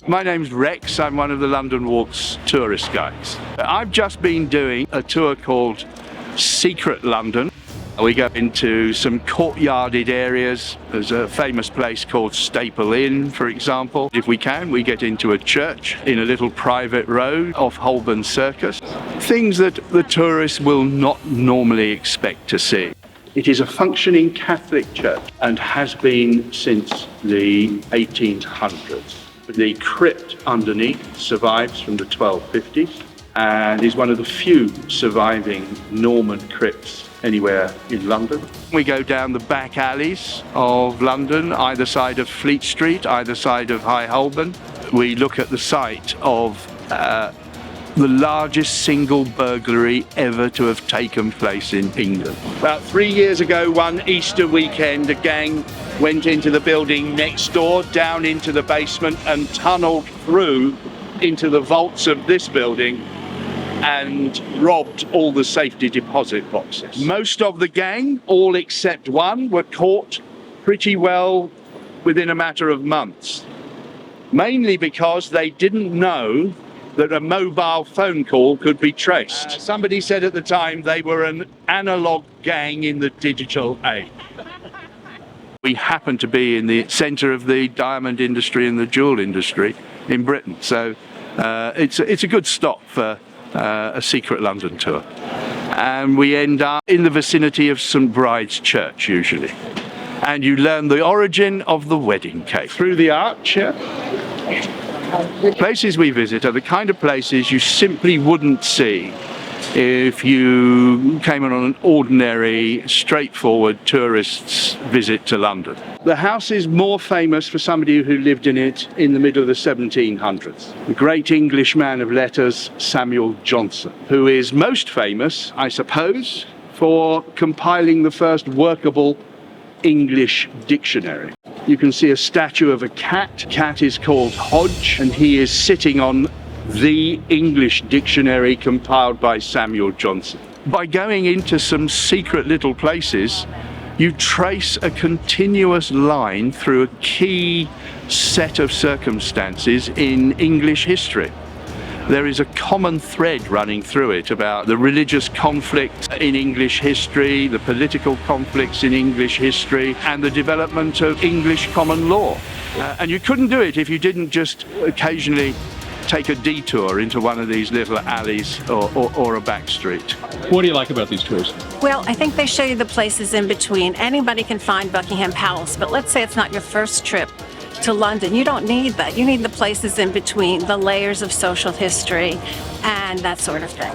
My name's Rex. I'm one of the London Walks tourist guides. I've just been doing a tour called Secret London. We go into some courtyarded areas. There's a famous place called Staple Inn, for example. If we can, we get into a church in a little private road off Holborn Circus. Things that the tourists will not normally expect to see. It is a functioning Catholic church and has been since the 1800s. The crypt underneath survives from the 1250s and is one of the few surviving Norman crypts anywhere in London. We go down the back alleys of London, either side of Fleet Street, either side of High Holborn. We look at the site of the largest single burglary ever to have taken place in England. About 3 years ago, one Easter weekend, a gang went into the building next door, down into the basement and tunnelled through into the vaults of this building and robbed all the safety deposit boxes. Most of the gang, all except one, were caught pretty well within a matter of months, mainly because they didn't know that a mobile phone call could be traced. Somebody said at the time they were an analog gang in the digital age. We happen to be in the centre of the diamond industry and the jewel industry in Britain, so it's a good stop for a Secret London tour. And we end up in the vicinity of St Bride's Church usually. And you learn the origin of the wedding cake. Through the arch here. Places we visit are the kind of places you simply wouldn't see if you came on an ordinary, straightforward tourist's visit to London. The house is more famous for somebody who lived in it in the middle of the 1700s. The great English man of letters, Samuel Johnson, who is most famous, I suppose, for compiling the first workable English dictionary. You can see a statue of a cat. The cat is called Hodge, and he is sitting on the English dictionary compiled by Samuel Johnson. By going into some secret little places, you trace a continuous line through a key set of circumstances in English history. There is a common thread running through it about the religious conflict in English history, the political conflicts in English history, and the development of English common law. And you couldn't do it if you didn't just occasionally take a detour into one of these little alleys or a back street. What do you like about these tours? Well, I think they show you the places in between. Anybody can find Buckingham Palace, but let's say it's not your first trip to London. You don't need that. You need the places in between, the layers of social history and that sort of thing.